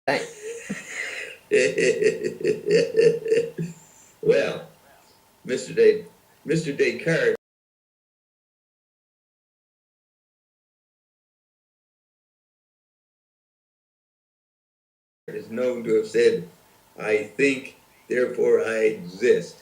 Right. Well, Mr. Des Mr. Descartes is known to have said, "I think, therefore I exist."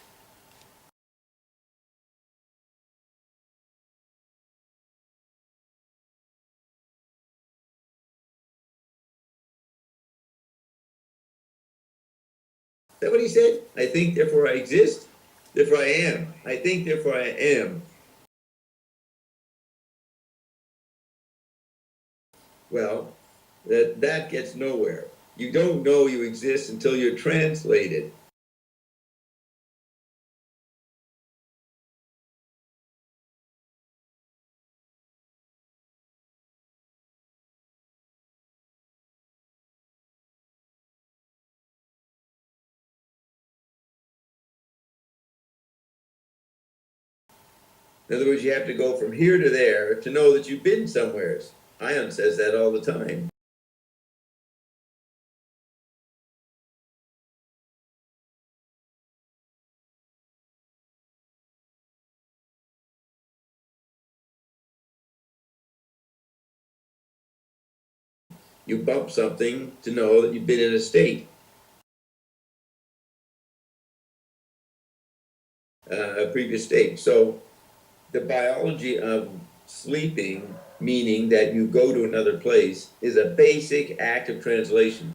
Is that what he said? I think, therefore I exist. Therefore I am. I think, therefore I am. Well, that gets nowhere. You don't know you exist until you're translated. In other words, you have to go from here to there to know that you've been somewheres. Ion says that all the time. You bump something to know that you've been in a state, a previous state. So the biology of sleeping, meaning that you go to another place, is a basic act of translation.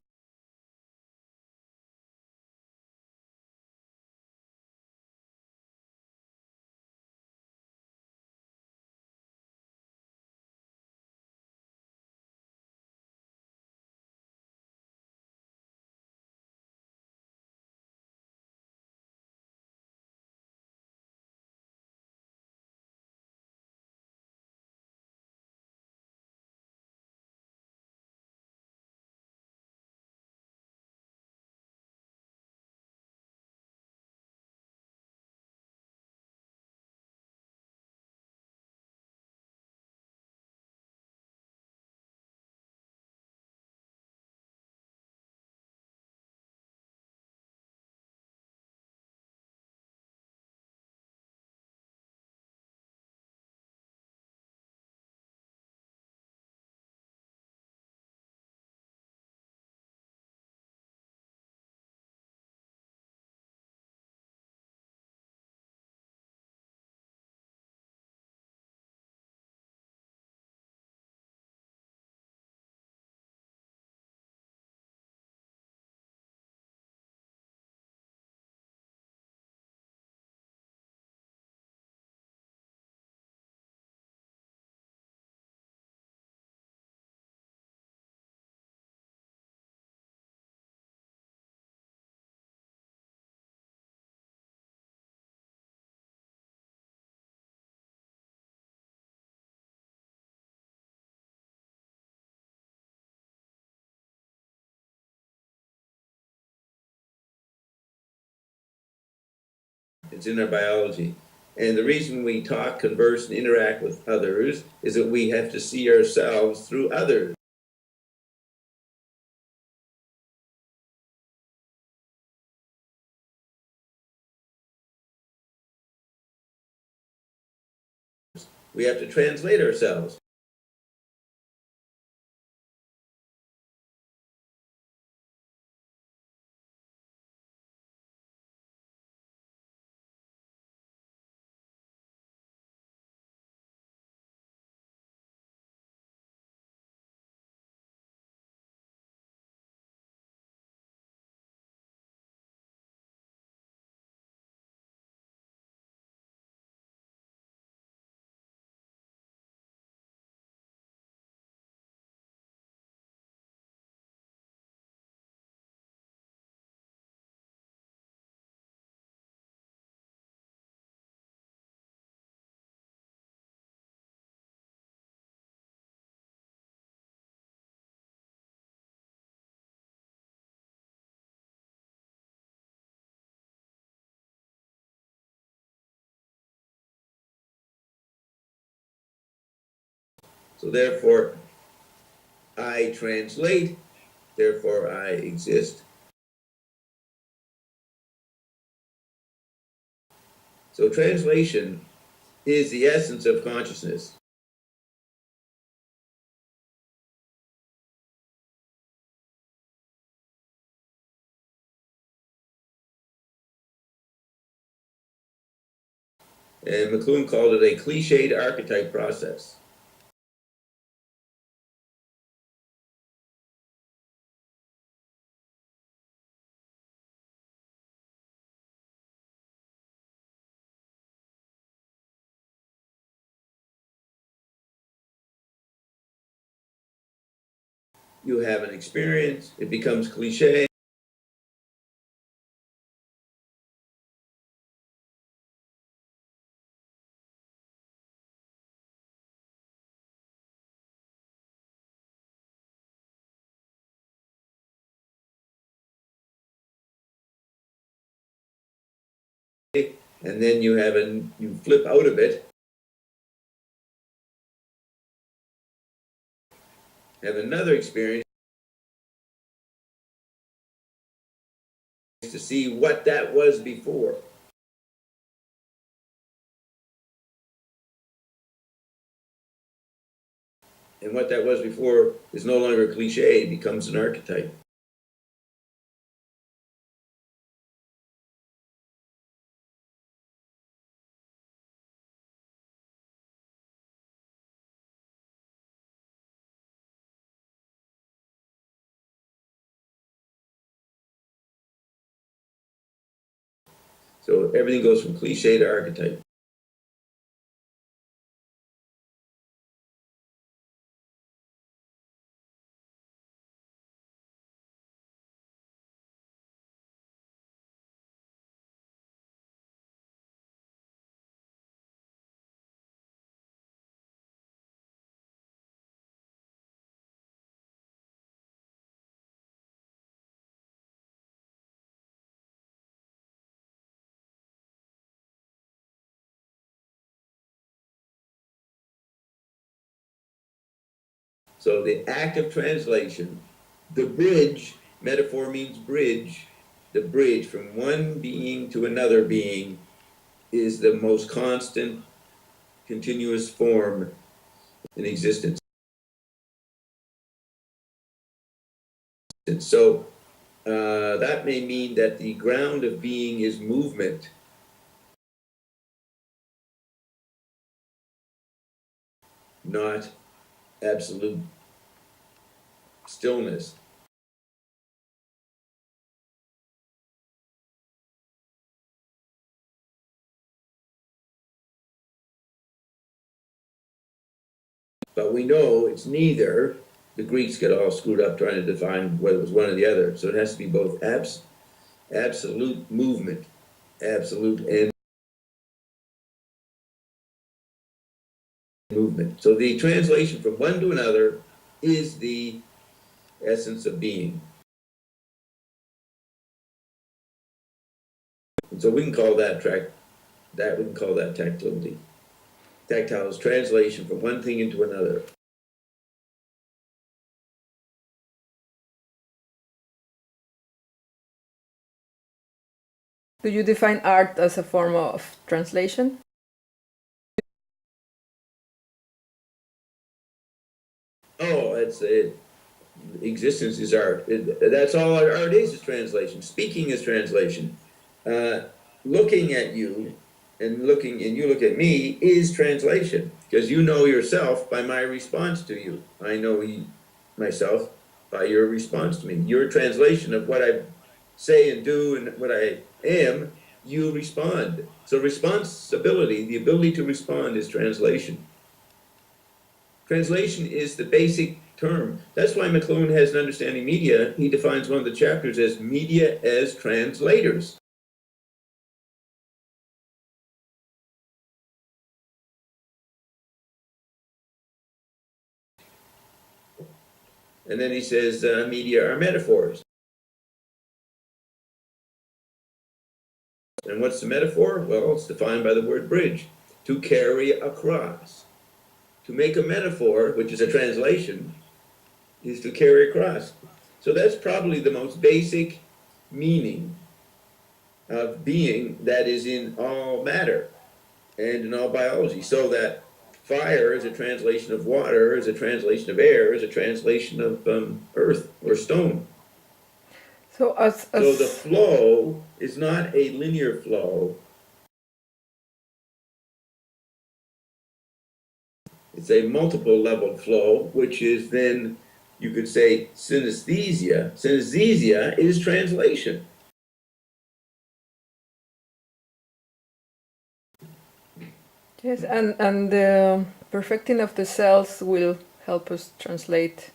It's in our biology. And the reason we talk, converse, and interact with others is that we have to see ourselves through others. We have to translate ourselves. So therefore, I translate therefore I exist. So translation is the essence of consciousness. And McLuhan called it a cliched archetype process. You have an experience, it becomes cliche. And then you flip out of it, have another experience to see what that was before. And what that was before is no longer a cliche, it becomes an archetype. So everything goes from cliche to archetype. So the act of translation, the bridge, metaphor means bridge, the bridge from one being to another being is the most constant, continuous form in existence. And so that may mean that the ground of being is movement, not absolute stillness. But we know it's neither. The Greeks get all screwed up trying to define whether it was one or the other. So it has to be both absolute movement, absolute and movement. So the translation from one to another is the essence of being. And so we can call that we can call that tactility. Tactile is translation from one thing into another. Do you define art as a form of translation? Oh, that's it. Existence is art. That's all art is translation. Speaking is translation. Looking at you and you look at me is translation, because you know yourself by my response to you. I know myself by your response to me. Your translation of what I say and do and what I am, you respond. So responsibility, the ability to respond, is translation. Translation is the basic term. That's why McLuhan has an understanding media. He defines one of the chapters as media as translators. And then he says media are metaphors. And what's the metaphor? Well, it's defined by the word bridge, to carry across. To make a metaphor, which is a translation, is to carry across. So that's probably the most basic meaning of being that is in all matter and in all biology. So that fire is a translation of water, is a translation of air, is a translation of earth or stone. So So the flow is not a linear flow. It's a multiple level flow, which is then, you could say, synesthesia. Synesthesia is translation. yes, and the perfecting of the cells will help us translate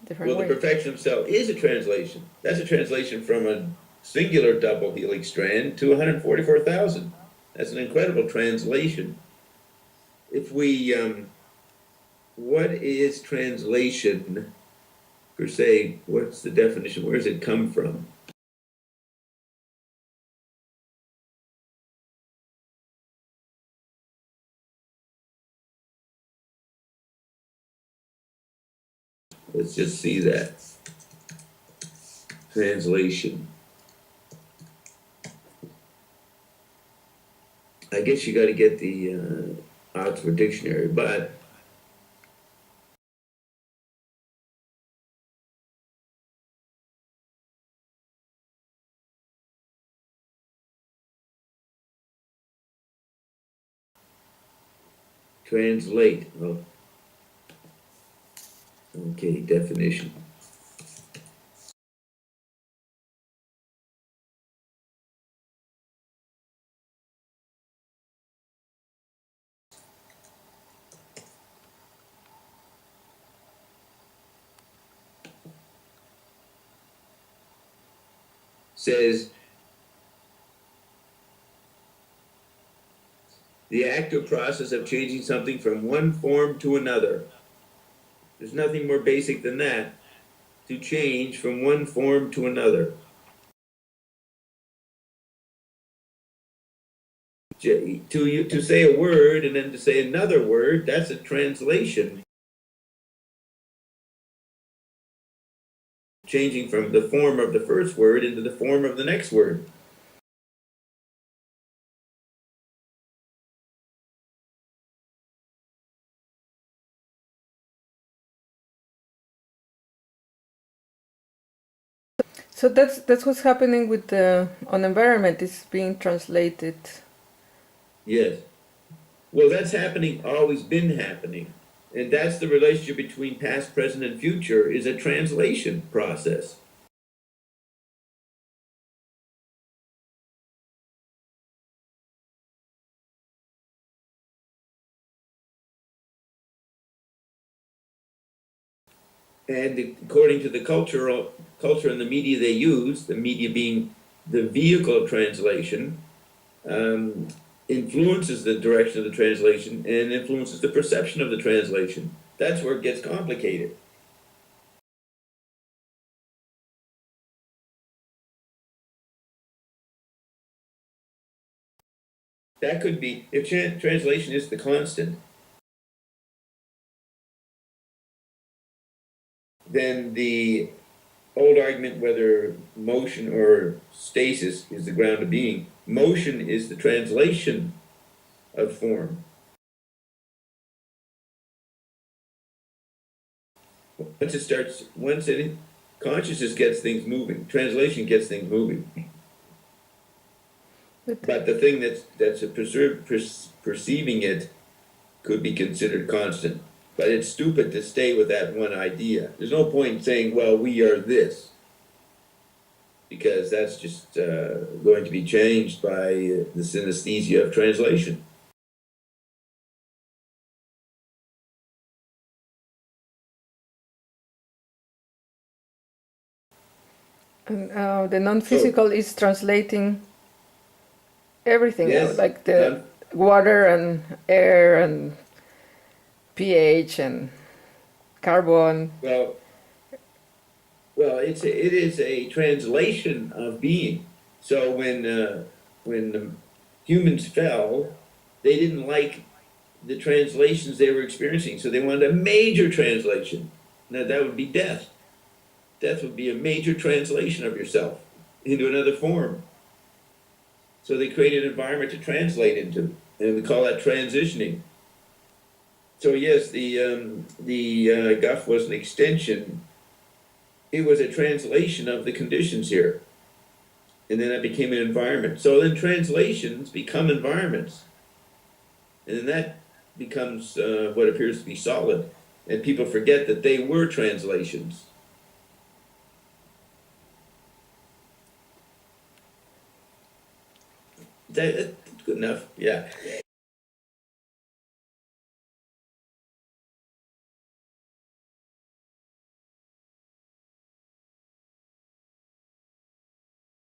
different Well, the ways. perfection of cell is a translation. That's a translation from a singular double helix strand to 144,000. That's an incredible translation. If we, what is translation per se? What's the definition? Where does it come from? Let's just see that. Translation. I guess you got to get the Oxford Dictionary, but translate. Oh. Okay, definition. Says the act or process of changing something from one form to another. There's nothing more basic than that. To change from one form to another. To say a word and then to say another word, that's a translation. Changing from the form of the first word into the form of the next word. So that's what's happening with the on environment. It's being translated. Yes. Well, that's happening, always been happening. And that's the relationship between past, present, and future is a translation process. And according to the culture and the media they use, the media being the vehicle of translation, influences the direction of the translation and influences the perception of the translation. That's where it gets complicated. That could be, if translation is the constant, then the old argument whether motion or stasis is the ground of being, motion is the translation of form. Once consciousness gets things moving, translation gets things moving. But the thing that's perceiving it could be considered constant. But it's stupid to stay with that one idea. There's no point in saying, well, we are this, because that's just going to be changed by the synesthesia of translation. And the non-physical is translating everything now, Yes, like the water and air and pH and carbon. well, it is a translation of being. So when the humans fell, they didn't like the translations they were experiencing, so they wanted a major translation. Now that would be death. death would be a major translation of yourself into another form. So they created an environment to translate into, and we call that transitioning. So yes, the guff was an extension. It was a translation of the conditions here, and then that became an environment. So then translations become environments, and then that becomes what appears to be solid, and people forget that they were translations. That's good enough. Yeah.